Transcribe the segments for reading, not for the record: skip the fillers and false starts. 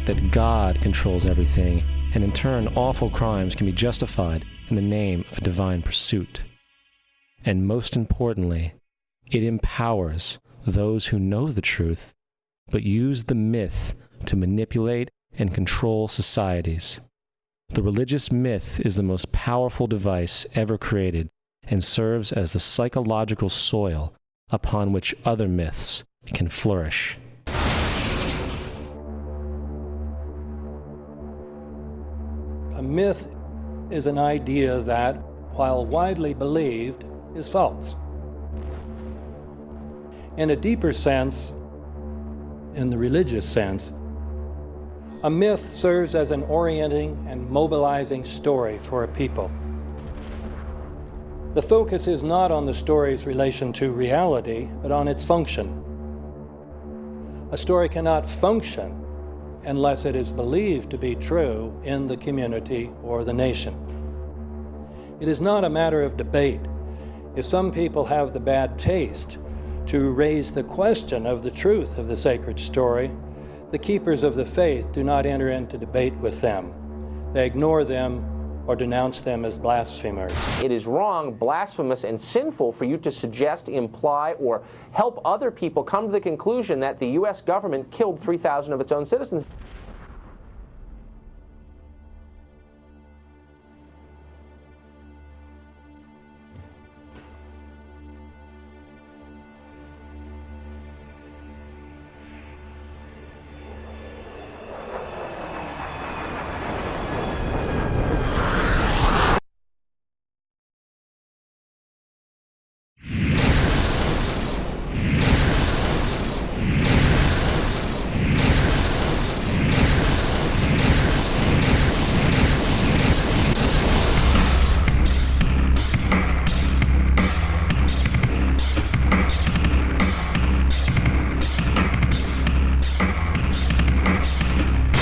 that God controls everything, and in turn awful crimes can be justified in the name of a divine pursuit. And most importantly, it empowers those who know the truth, but use the myth to manipulate and control societies. The religious myth is the most powerful device ever created and serves as the psychological soil upon which other myths can flourish. A myth is an idea that, while widely believed, is false. In a deeper sense, in the religious sense, a myth serves as an orienting and mobilizing story for a people. The focus is not on the story's relation to reality, but on its function. A story cannot function unless it is believed to be true in the community or the nation. It is not a matter of debate. If some people have the bad taste to raise the question of the truth of the sacred story, the keepers of the faith do not enter into debate with them. They ignore them or denounce them as blasphemers. It is wrong, blasphemous, and sinful for you to suggest, imply, or help other people come to the conclusion that the U.S. government killed 3,000 of its own citizens.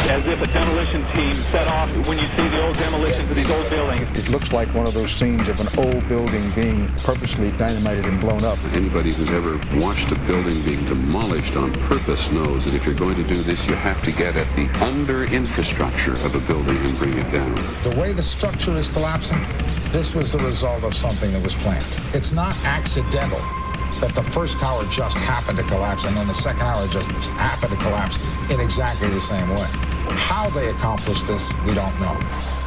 As if a demolition team set off when you see the old demolitions of these old buildings. It looks like one of those scenes of an old building being purposely dynamited and blown up. Anybody who's ever watched a building being demolished on purpose knows that if you're going to do this, you have to get at the under-infrastructure of a building and bring it down. The way the structure is collapsing, this was the result of something that was planned. It's not accidental that the first tower just happened to collapse and then the second tower just happened to collapse in exactly the same way. How they accomplished this, we don't know.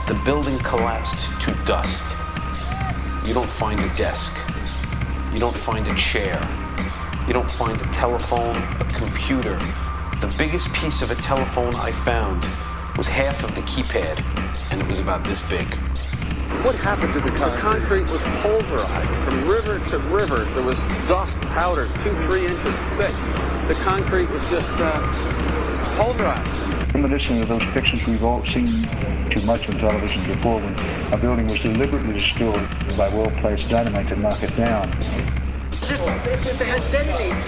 The building collapsed to dust. You don't find a desk. You don't find a chair. You don't find a telephone, a computer. The biggest piece of a telephone I found was half of the keypad, and it was about this big. What happened to the concrete? The concrete was pulverized from river to river. There was dust, powder, 2-3 inches thick. The concrete was just pulverized. Reminiscent of those pictures we've all seen too much on television before, when a building was deliberately destroyed by well-placed dynamite to knock it down. If they had detonated,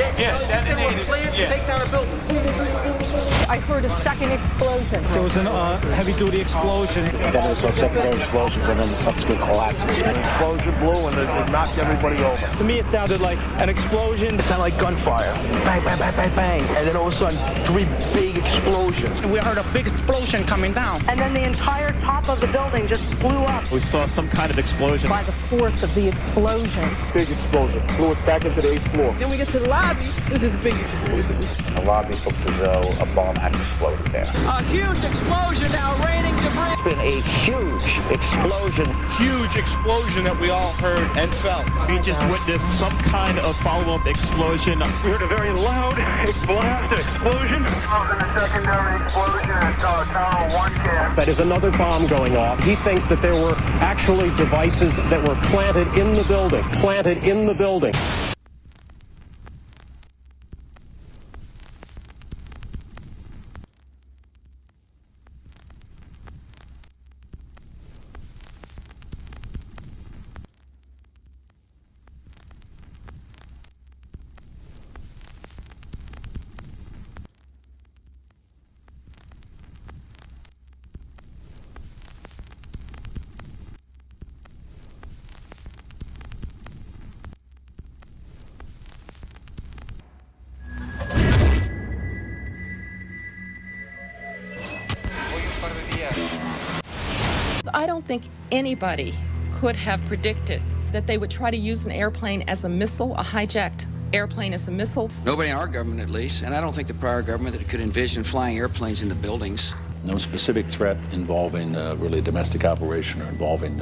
they were planned to take down a building. Boom, boom, boom, boom, boom. I heard a second explosion. There was a heavy-duty explosion. Then there was some secondary explosions and then subsequent collapses. An explosion blew and it knocked everybody over. To me, it sounded like an explosion. It sounded like gunfire. Bang, bang, bang, bang, bang. And then all of a sudden, 3 big explosions. We heard a big explosion coming down. And then the entire top of the building just blew up. We saw some kind of explosion. By the force of the explosions. Big explosion. Blew us back into the 8th floor. Then we get to the lobby. This is a big explosion. The lobby looked as though a bomb had exploded there. A huge explosion now, raining debris. It's been a huge explosion. Huge explosion that we all heard and felt. We just witnessed some kind of follow-up explosion. We heard a very loud blast explosion. A secondary explosion at Tower 1 camp. That is another bomb going off. He thinks that there were actually devices that were planted in the building. Planted in the building. I don't think anybody could have predicted that they would try to use an airplane as a missile, a hijacked airplane as a missile. Nobody in our government, at least, and I don't think the prior government that could envision flying airplanes into buildings. No specific threat involving really a domestic operation or involving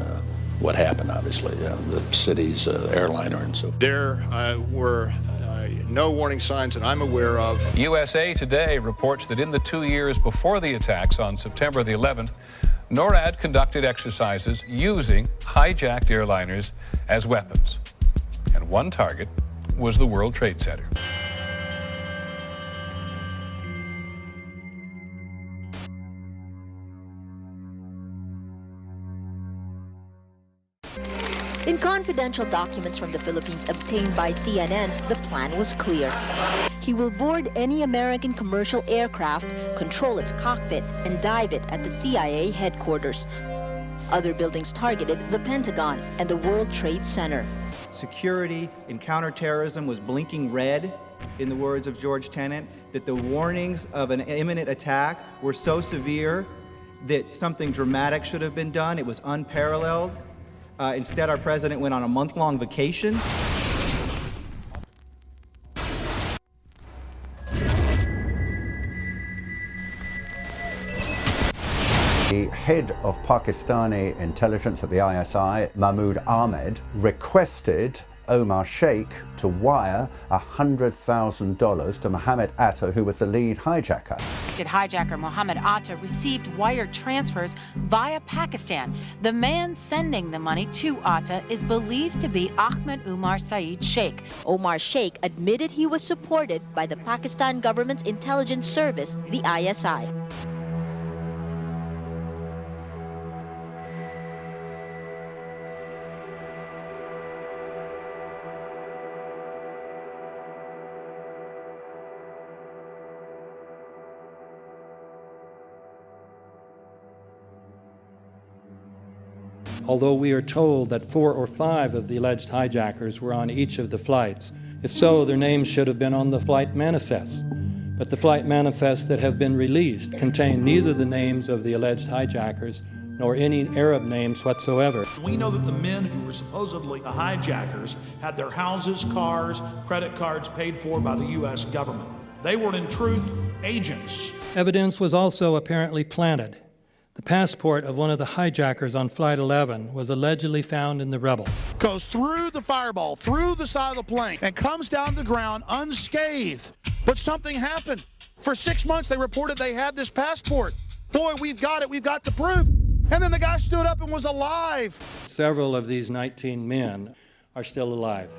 what happened, obviously, the city's airliner and so forth. There were no warning signs that I'm aware of. USA Today reports that in the 2 years before the attacks on September the 11th, NORAD conducted exercises using hijacked airliners as weapons. And one target was the World Trade Center. In confidential documents from the Philippines obtained by CNN, the plan was clear. He will board any American commercial aircraft, control its cockpit, and dive it at the CIA headquarters. Other buildings targeted the Pentagon and the World Trade Center. Security in counterterrorism was blinking red, in the words of George Tenet, that the warnings of an imminent attack were so severe that something dramatic should have been done. It was unparalleled. Instead, our president went on a month-long vacation. The head of Pakistani intelligence at the ISI, Mahmoud Ahmed, requested Omar Sheikh to wire $100,000 to Mohammed Atta, who was the lead hijacker. Hijacker Mohammed Atta received wire transfers via Pakistan. The man sending the money to Atta is believed to be Ahmed Umar Saeed Sheikh. Omar Sheikh admitted he was supported by the Pakistan government's intelligence service, the ISI. Although we are told that 4 or 5 of the alleged hijackers were on each of the flights. If so, their names should have been on the flight manifests. But the flight manifests that have been released contain neither the names of the alleged hijackers nor any Arab names whatsoever. We know that the men who were supposedly the hijackers had their houses, cars, credit cards paid for by the U.S. government. They were, in truth, agents. Evidence was also apparently planted. The passport of one of the hijackers on Flight 11 was allegedly found in the rubble. Goes through the fireball, through the side of the plane, and comes down to the ground unscathed. But something happened. For 6 months, they reported they had this passport. Boy, we've got it. We've got the proof. And then the guy stood up and was alive. Several of these 19 men are still alive.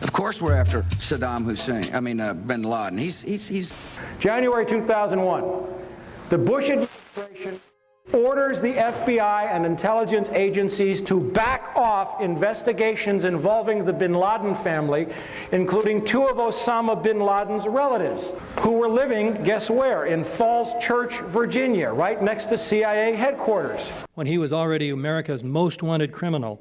Of course we're after Saddam Hussein, bin Laden. He's January 2001, the Bush administration orders the FBI and intelligence agencies to back off investigations involving the bin Laden family, including 2 of Osama bin Laden's relatives, who were living, guess where, in Falls Church, Virginia, right next to CIA headquarters. When he was already America's most wanted criminal,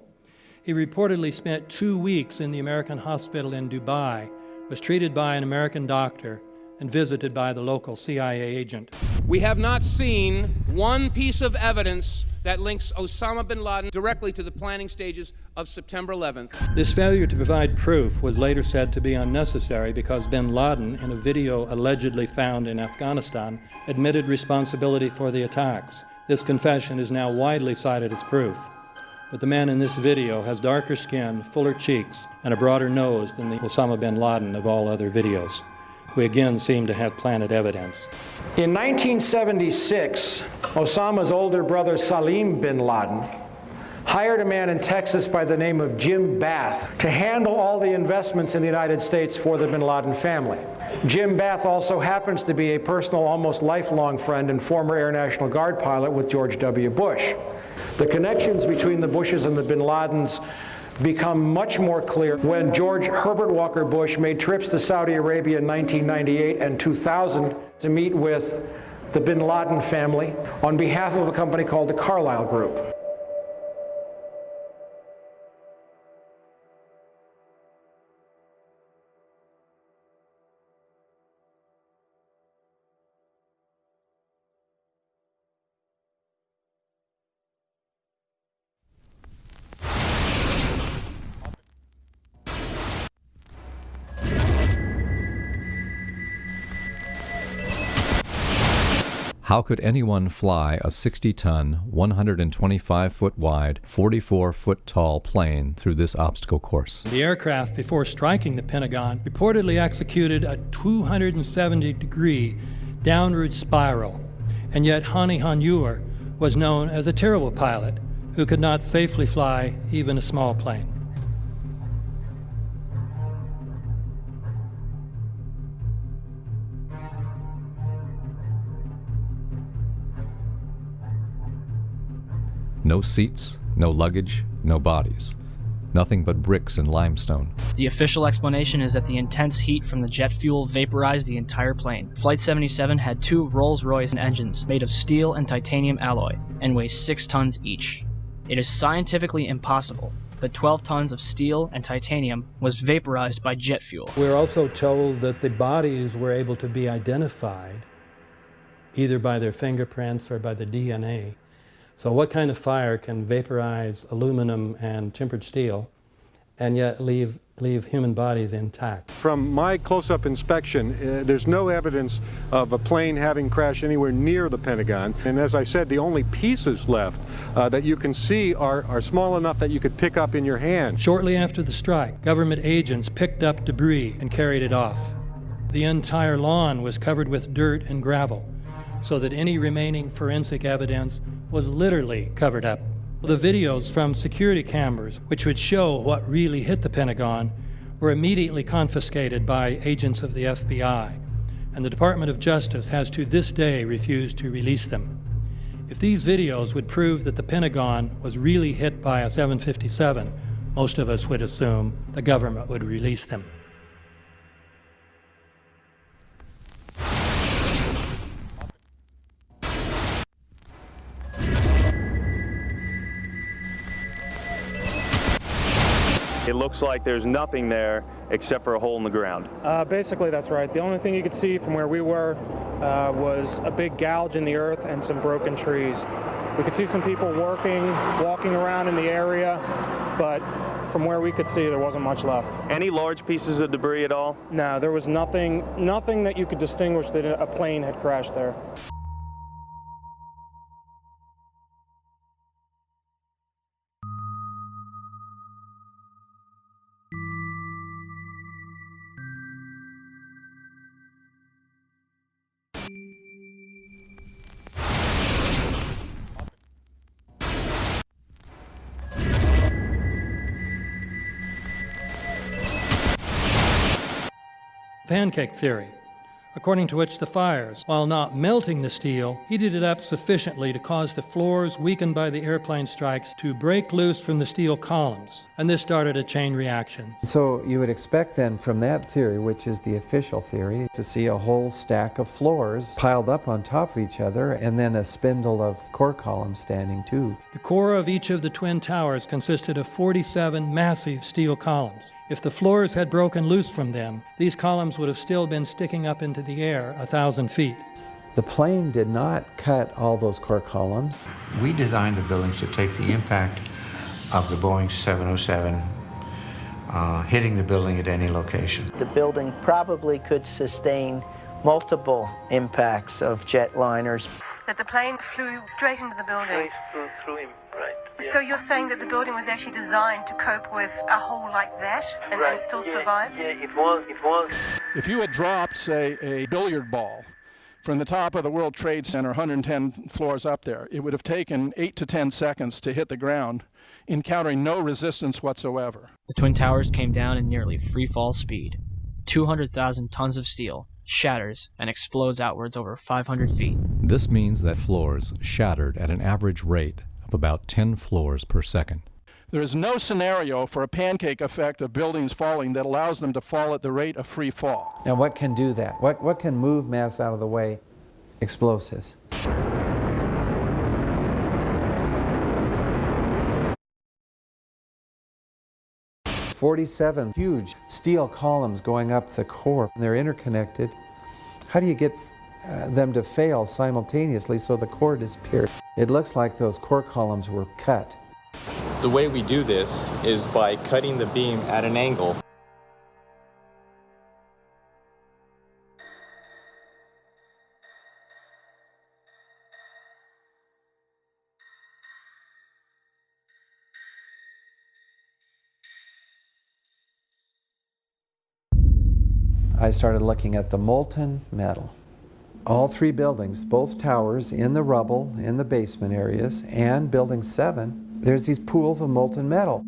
he reportedly spent 2 weeks in the American hospital in Dubai, was treated by an American doctor, and visited by the local CIA agent. We have not seen one piece of evidence that links Osama bin Laden directly to the planning stages of September 11th. This failure to provide proof was later said to be unnecessary because bin Laden, in a video allegedly found in Afghanistan, admitted responsibility for the attacks. This confession is now widely cited as proof. But the man in this video has darker skin, fuller cheeks, and a broader nose than the Osama bin Laden of all other videos. We again seem to have planted evidence. In 1976, Osama's older brother Salim bin Laden hired a man in Texas by the name of Jim Bath to handle all the investments in the United States for the bin Laden family. Jim Bath also happens to be a personal, almost lifelong friend and former Air National Guard pilot with George W. Bush. The connections between the Bushes and the bin Ladens become much more clear when George Herbert Walker Bush made trips to Saudi Arabia in 1998 and 2000 to meet with the bin Laden family on behalf of a company called the Carlyle Group. How could anyone fly a 60-ton, 125-foot wide, 44-foot tall plane through this obstacle course? The aircraft, before striking the Pentagon, reportedly executed a 270-degree downward spiral, and yet Hani Hanjour was known as a terrible pilot who could not safely fly even a small plane. No seats, no luggage, no bodies. Nothing but bricks and limestone. The official explanation is that the intense heat from the jet fuel vaporized the entire plane. Flight 77 had 2 Rolls-Royce engines made of steel and titanium alloy and weigh 6 tons each. It is scientifically impossible, but 12 tons of steel and titanium was vaporized by jet fuel. We're also told that the bodies were able to be identified either by their fingerprints or by the DNA. So what kind of fire can vaporize aluminum and tempered steel and yet leave human bodies intact? From my close-up inspection, there's no evidence of a plane having crashed anywhere near the Pentagon. And as I said, the only pieces left that you can see are small enough that you could pick up in your hand. Shortly after the strike, government agents picked up debris and carried it off. The entire lawn was covered with dirt and gravel, so that any remaining forensic evidence was literally covered up. The videos from security cameras, which would show what really hit the Pentagon, were immediately confiscated by agents of the FBI, and the Department of Justice has to this day refused to release them. If these videos would prove that the Pentagon was really hit by a 757, most of us would assume the government would release them. It looks like there's nothing there except for a hole in the ground. Basically, that's right. The only thing you could see from where we were was a big gouge in the earth and some broken trees. We could see some people walking around in the area, but from where we could see, there wasn't much left. Any large pieces of debris at all? No, there was nothing that you could distinguish that a plane had crashed there. Pancake theory, according to which the fires, while not melting the steel, heated it up sufficiently to cause the floors weakened by the airplane strikes to break loose from the steel columns, and this started a chain reaction. So you would expect then from that theory, which is the official theory, to see a whole stack of floors piled up on top of each other and then a spindle of core columns standing too. The core of each of the twin towers consisted of 47 massive steel columns. If the floors had broken loose from them, these columns would have still been sticking up into the air 1,000 feet. The plane did not cut all those core columns. We designed the buildings to take the impact of the Boeing 707 hitting the building at any location. The building probably could sustain multiple impacts of jetliners. That the plane flew straight into the building? Through him, right. Yeah. So you're saying that the building was actually designed to cope with a hole like that and still survive? Yeah, it was. If you had dropped, say, a billiard ball From the top of the World Trade Center, 110 floors up there, it would have taken 8 to 10 seconds to hit the ground, encountering no resistance whatsoever. The Twin Towers came down in nearly free-fall speed. 200,000 tons of steel shatters and explodes outwards over 500 feet. This means that floors shattered at an average rate of about 10 floors per second. There is no scenario for a pancake effect of buildings falling that allows them to fall at the rate of free fall. Now what can do that? What can move mass out of the way? Explosives. "47 huge steel columns going up the core. They're interconnected. How do you get them to fail simultaneously so the core disappears? It looks like those core columns were cut. The way we do this is by cutting the beam at an angle. I started looking at the molten metal. All three buildings, both towers in the rubble, in the basement areas, and Building 7, there's these pools of molten metal.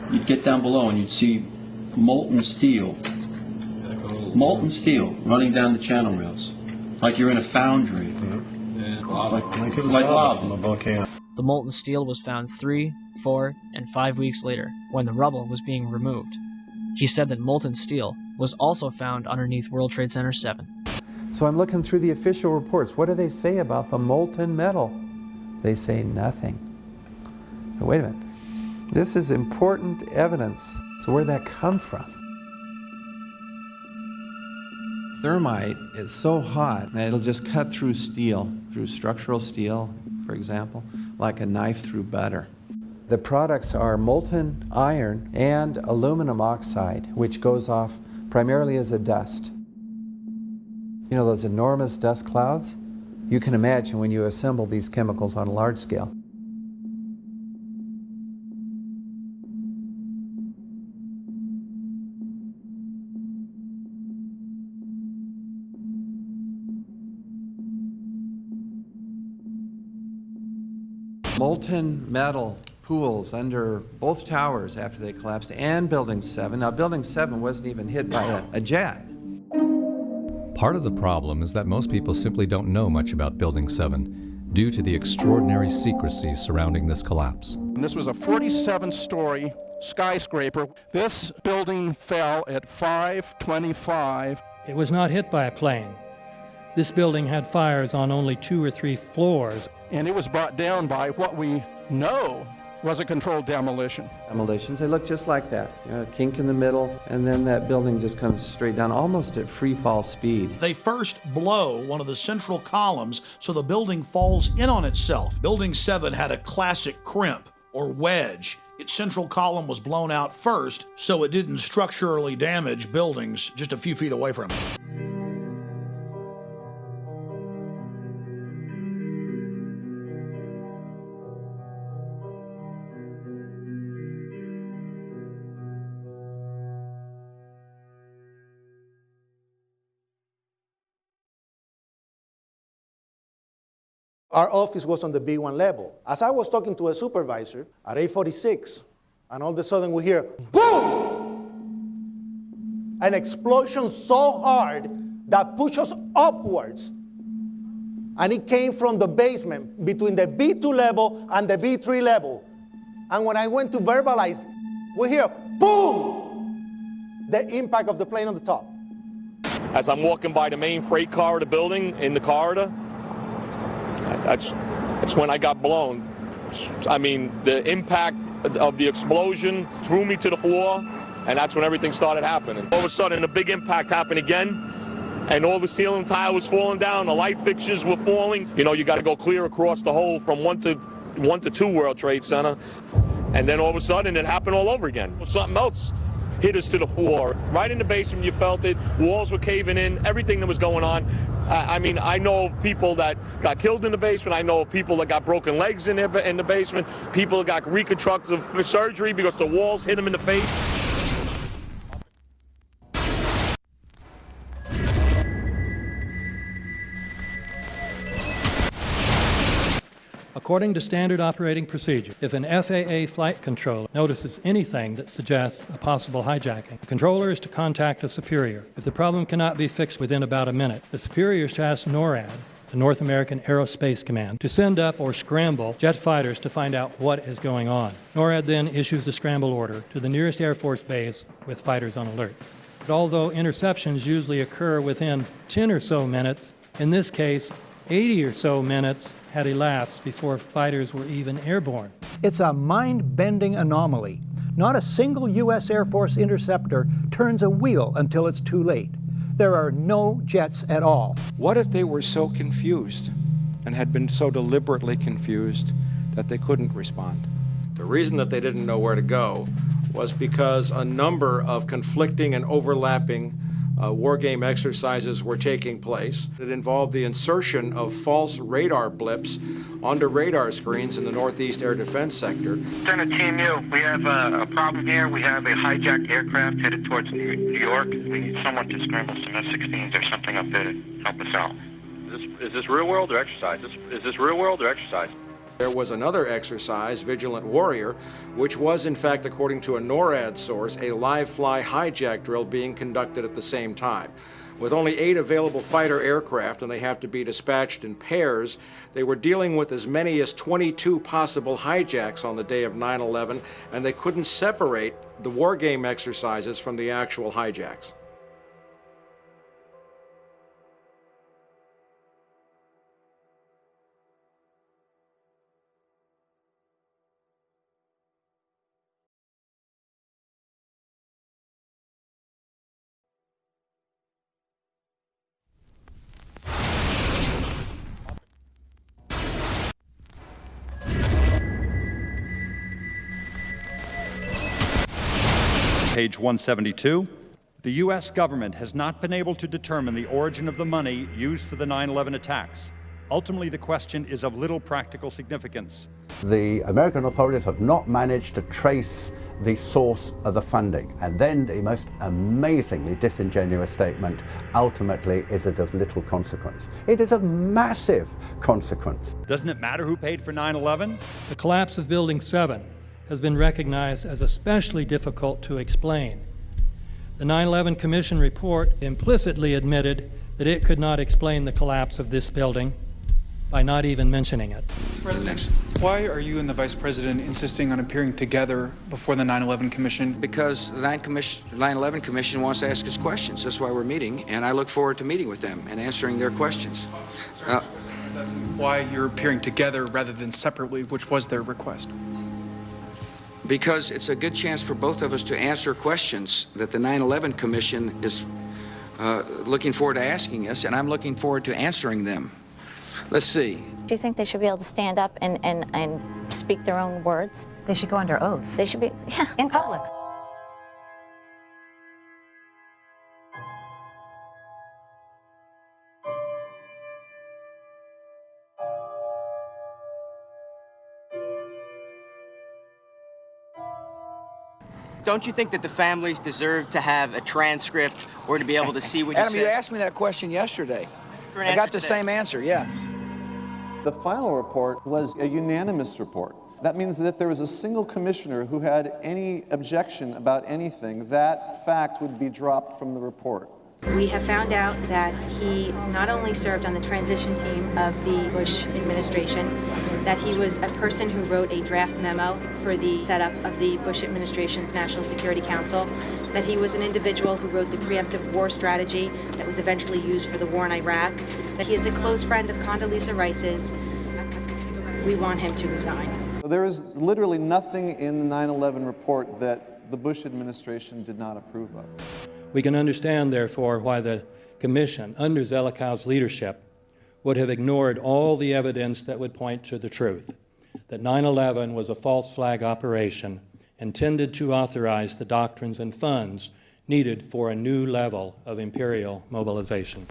You'd get down below and you'd see molten steel running down the channel rails, like you're in a foundry. Like lava. The molten steel was found 3, 4, and 5 weeks later, when the rubble was being removed. He said that molten steel was also found underneath World Trade Center 7. So I'm looking through the official reports. What do they say about the molten metal? They say nothing. Now, wait a minute. This is important evidence. So where'd that come from? Thermite is so hot that it'll just cut through steel, through structural steel, for example, like a knife through butter. The products are molten iron and aluminum oxide, which goes off primarily as a dust. You know those enormous dust clouds? You can imagine when you assemble these chemicals on a large scale. Molten metal pools under both towers after they collapsed, and Building 7. Now, Building 7 wasn't even hit by a jet. Part of the problem is that most people simply don't know much about Building 7 due to the extraordinary secrecy surrounding this collapse. And this was a 47-story skyscraper. This building fell at 5:25. It was not hit by a plane. This building had fires on only 2 or 3 floors. And it was brought down by what we know was a controlled demolition. Demolitions, they look just like that. You know, a kink in the middle, and then that building just comes straight down, almost at free fall speed. They first blow one of the central columns so the building falls in on itself. Building 7 had a classic crimp or wedge. Its central column was blown out first, so it didn't structurally damage buildings just a few feet away from it. Our office was on the B1 level. As I was talking to a supervisor at 8:46, and all of a sudden we hear, boom! An explosion so hard that pushed us upwards. And it came from the basement between the B2 level and the B3 level. And when I went to verbalize, we hear, boom! The impact of the plane on the top. As I'm walking by the main freight corridor building in the corridor, that's when I got blown. I mean, the impact of the explosion threw me to the floor, and that's when everything started happening. All of a sudden, a big impact happened again, and all the ceiling tile was falling down, the light fixtures were falling. You know, you got to go clear across the whole from 1 to 2 World Trade Center, and then all of a sudden, it happened all over again. Something else hit us to the floor. Right in the basement, you felt it. Walls were caving in, everything that was going on. I mean, I know of people that got killed in the basement. I know of people that got broken legs in the basement. People that got reconstructive surgery because the walls hit them in the face. According to standard operating procedure, if an FAA flight controller notices anything that suggests a possible hijacking, the controller is to contact a superior. If the problem cannot be fixed within about a minute, the superior is to ask NORAD, the North American Aerospace Command, to send up or scramble jet fighters to find out what is going on. NORAD then issues the scramble order to the nearest Air Force base with fighters on alert. But although interceptions usually occur within 10 or so minutes, in this case, 80 or so minutes had elapsed before fighters were even airborne. It's a mind-bending anomaly. Not a single U.S. Air Force interceptor turns a wheel until it's too late. There are no jets at all. What if they were so confused and had been so deliberately confused that they couldn't respond? The reason that they didn't know where to go was because a number of conflicting and overlapping war game exercises were taking place. It involved the insertion of false radar blips onto radar screens in the Northeast Air Defense Sector. Center Team U, we have a problem here. We have a hijacked aircraft headed towards New York. We need someone to scramble some F-16s or something up there to help us out. Is this real world or exercise? Is this real world or exercise? There was another exercise, Vigilant Warrior, which was, in fact, according to a NORAD source, a live-fly hijack drill being conducted at the same time. With only 8 available fighter aircraft, and they have to be dispatched in pairs, they were dealing with as many as 22 possible hijacks on the day of 9/11, and they couldn't separate the war game exercises from the actual hijacks. Page 172. The U.S. government has not been able to determine the origin of the money used for the 9/11 attacks. Ultimately, the question is of little practical significance. The American authorities have not managed to trace the source of the funding. And then the most amazingly disingenuous statement, ultimately, is it of little consequence. It is of massive consequence. Doesn't it matter who paid for 9/11? The collapse of Building 7 has been recognized as especially difficult to explain. The 9/11 Commission report implicitly admitted that it could not explain the collapse of this building by not even mentioning it. President, why are you and the Vice President insisting on appearing together before the 9/11 Commission? Because the 9/11 Commission wants to ask us questions. That's why we're meeting, and I look forward to meeting with them and answering their questions. Why you're appearing together rather than separately, which was their request? Because it's a good chance for both of us to answer questions that the 9/11 Commission is looking forward to asking us, and I'm looking forward to answering them. Let's see. Do you think they should be able to stand up and speak their own words? They should go under oath. They should be, yeah. In public. Don't you think that the families deserve to have a transcript or to be able to see what you Adam, said? you asked me that question yesterday. I got the same answer, yeah. The final report was a unanimous report. That means that if there was a single commissioner who had any objection about anything, that fact would be dropped from the report. We have found out that he not only served on the transition team of the Bush administration, that he was a person who wrote a draft memo for the setup of the Bush administration's National Security Council, that he was an individual who wrote the preemptive war strategy that was eventually used for the war in Iraq, that he is a close friend of Condoleezza Rice's. We want him to resign. There is literally nothing in the 9/11 report that the Bush administration did not approve of. We can understand, therefore, why the Commission, under Zelikow's leadership, would have ignored all the evidence that would point to the truth, that 9/11 was a false flag operation and tended to authorize the doctrines and funds needed for a new level of imperial mobilization.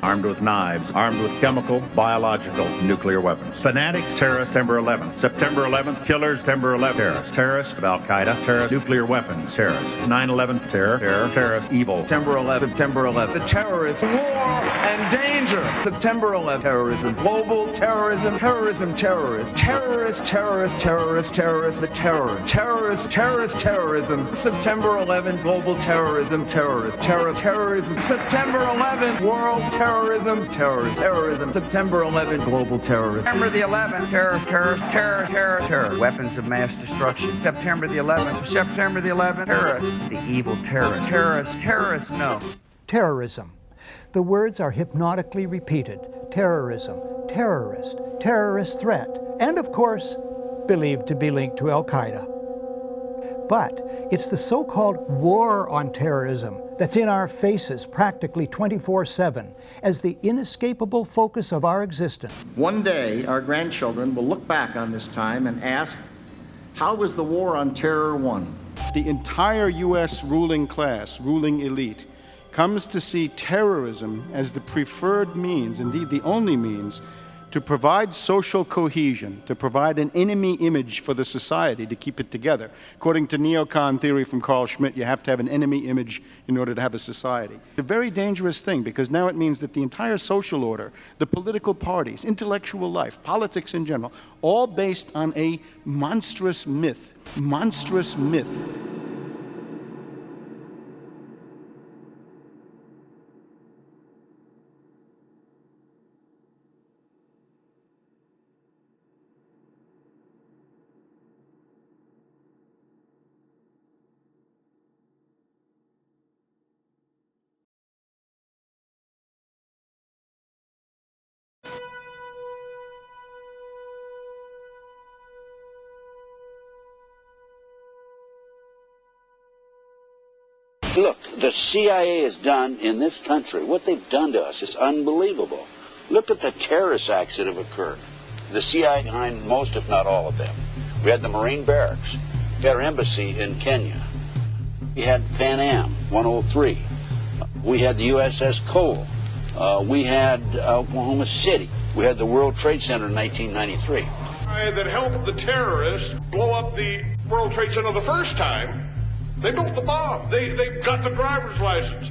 Armed with knives, armed with chemical, biological, nuclear weapons. Fanatics, terrorists, September 11th. September 11th, killers, September 11th, terrorists. Terrorists of Al-Qaeda, terrorists, nuclear weapons, terrorists. 9/11, terror, terrorist, evil. September 11th, September 11th. The terrorists, war and danger. September 11th, terrorism, global terrorism, terrorism, terrorists. Terrorists, terrorists, terrorists, terrorists, the terror. Terrorists, terrorist, terrorism. September 11th, global terrorism, terrorists. Terrorism. September 11th, world terrorism, terrorism. September 11th, global terrorism. September the 11th, terror. Weapons of mass destruction. September the 11th, terrorists, the evil terrorists. Terrorists, no. Terrorism. The words are hypnotically repeated. Terrorism, terrorist, terrorist threat, and of course, believed to be linked to Al-Qaeda. But it's the so-called war on terrorism that's in our faces practically 24/7 as the inescapable focus of our existence. One day, our grandchildren will look back on this time and ask, how was the war on terror won? The entire U.S. ruling class, ruling elite, comes to see terrorism as the preferred means, indeed the only means, to provide social cohesion, to provide an enemy image for the society to keep it together. According to neocon theory from Carl Schmitt, you have to have an enemy image in order to have a society. It's a very dangerous thing because now it means that the entire social order, the political parties, intellectual life, politics in general, all based on a monstrous myth. Monstrous myth. Look, the CIA has done in this country, what they've done to us is unbelievable. Look at the terrorist acts that have occurred. The CIA behind most, if not all of them. We had the Marine barracks. We had our embassy in Kenya. We had Pan Am 103. We had the USS Cole. We had Oklahoma City. We had the World Trade Center in 1993. That helped the terrorists blow up the World Trade Center the first time. They built the bomb. They got the driver's license.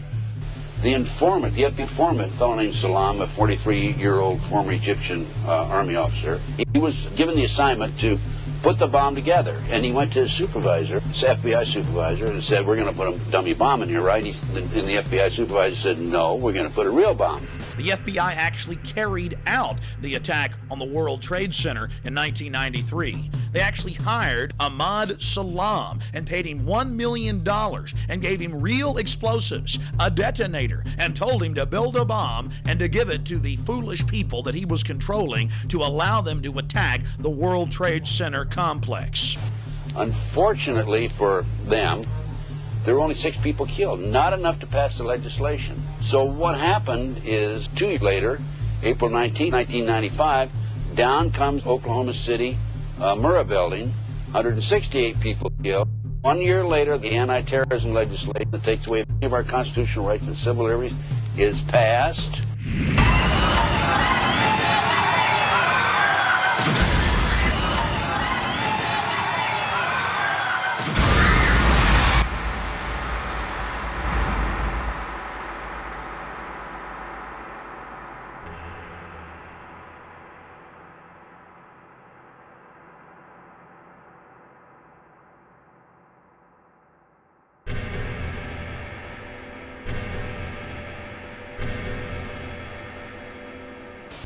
The informant, the FBI informant, a fellow named Salam, a 43-year-old former Egyptian army officer, he was given the assignment to put the bomb together. And he went to his supervisor, his FBI supervisor, and said, we're going to put a dummy bomb in here, right? And the FBI supervisor said, no, we're going to put a real bomb. The FBI actually carried out the attack on the World Trade Center in 1993. They actually hired Ahmad Salam and paid him $1 million and gave him real explosives, a detonator, and told him to build a bomb and to give it to the foolish people that he was controlling to allow them to attack the World Trade Center complex. Unfortunately for them, there were only 6 people killed, not enough to pass the legislation. So what happened is 2 years later, April 19, 1995, down comes Oklahoma City Murrah building, 168 people killed. 1 year later, the anti-terrorism legislation that takes away many of our constitutional rights and civil liberties is passed.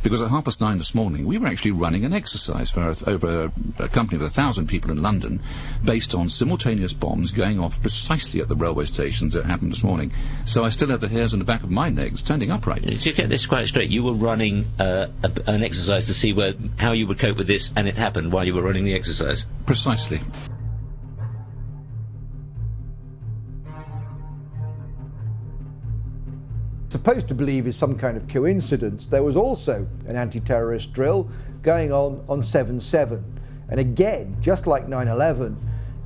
because at 9:30 this morning we were actually running an exercise for over a company of 1,000 people in London based on simultaneous bombs going off precisely at the railway stations that happened this morning. So I still have the hairs on the back of my neck standing upright. To get this quite straight, you were running an exercise to see how you would cope with this, and it happened while you were running the exercise? Precisely. Supposed to believe is some kind of coincidence, there was also an anti-terrorist drill going on 7/7. And again, just like 9/11,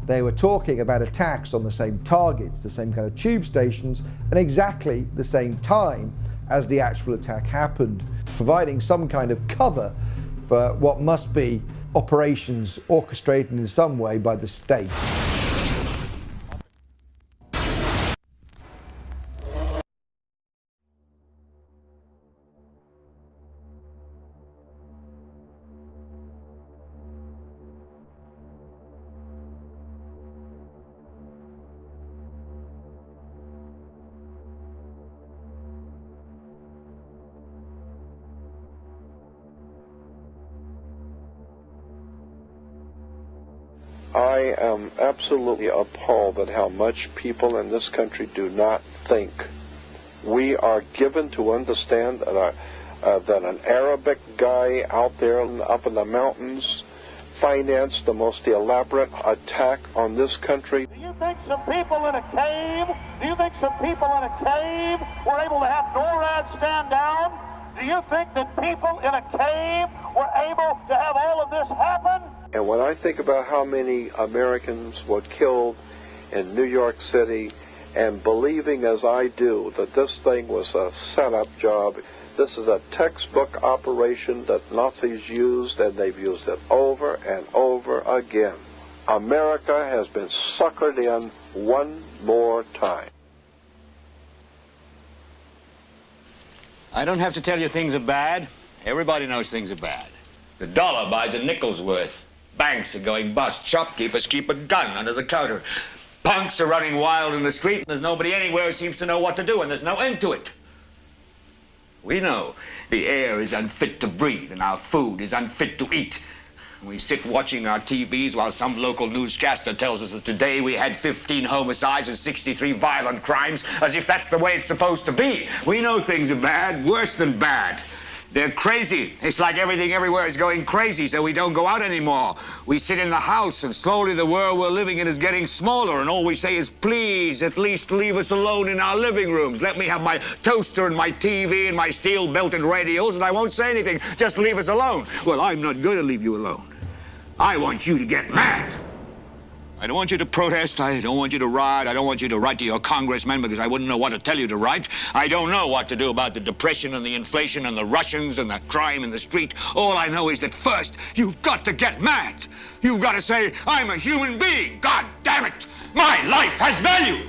they were talking about attacks on the same targets, the same kind of tube stations, and exactly the same time as the actual attack happened, providing some kind of cover for what must be operations orchestrated in some way by the state. I am absolutely appalled at how much people in this country do not think. We are given to understand that an Arabic guy out there up in the mountains financed the most elaborate attack on this country. Do you think some people in a cave were able to have NORAD stand down? Do you think that people in a cave were able to have all of this happen? And when I think about how many Americans were killed in New York City, and believing as I do that this thing was a setup job, this is a textbook operation that Nazis used, and they've used it over and over again. America has been suckered in one more time. I don't have to tell you things are bad. Everybody knows things are bad. The dollar buys a nickel's worth. Banks are going bust. Shopkeepers keep a gun under the counter. Punks are running wild in the street. There's nobody anywhere who seems to know what to do, and there's no end to it. We know the air is unfit to breathe, and our food is unfit to eat. We sit watching our TVs while some local newscaster tells us that today we had 15 homicides and 63 violent crimes, as if that's the way it's supposed to be. We know things are bad, worse than bad. They're crazy. It's like everything everywhere is going crazy, so we don't go out anymore. We sit in the house, and slowly the world we're living in is getting smaller, and all we say is, please, at least leave us alone in our living rooms. Let me have my toaster and my TV and my steel-belted radios, and I won't say anything. Just leave us alone. Well, I'm not going to leave you alone. I want you to get mad. I don't want you to protest. I don't want you to riot. I don't want you to write to your congressman because I wouldn't know what to tell you to write. I don't know what to do about the depression and the inflation and the Russians and the crime in the street. All I know is that first, you've got to get mad. You've got to say, I'm a human being. God damn it. My life has value.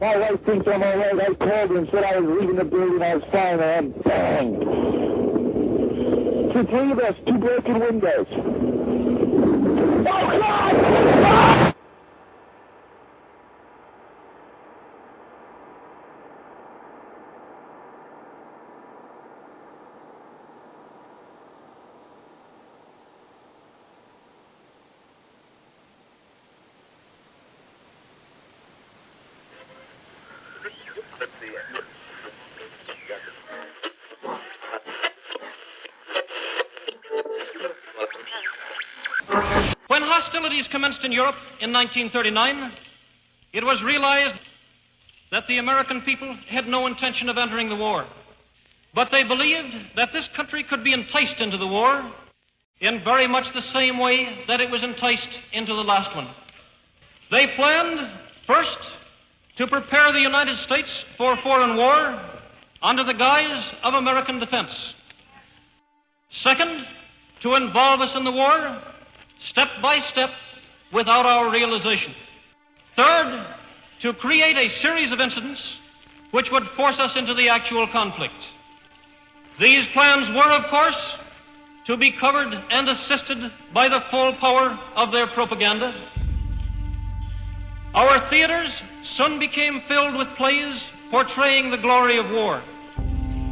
My wife thinks I'm all right. I called her and said I was leaving the building. I was fine, and bang. The three of us, 2 broken windows. Oh, God! Ah! When hostilities commenced in Europe in 1939, it was realized that the American people had no intention of entering the war. But they believed that this country could be enticed into the war in very much the same way that it was enticed into the last one. They planned, first, to prepare the United States for foreign war under the guise of American defense. Second, to involve us in the war step by step without our realization. Third, to create a series of incidents which would force us into the actual conflict. These plans were, of course, to be covered and assisted by the full power of their propaganda. Our theaters soon became filled with plays portraying the glory of war.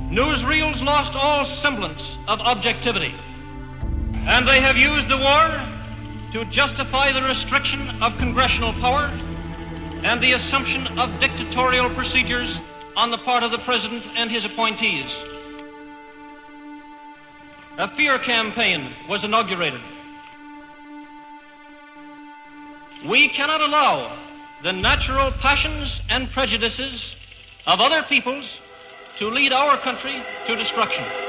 Newsreels lost all semblance of objectivity, and they have used the war to justify the restriction of congressional power and the assumption of dictatorial procedures on the part of the President and his appointees. A fear campaign was inaugurated. We cannot allow the natural passions and prejudices of other peoples to lead our country to destruction.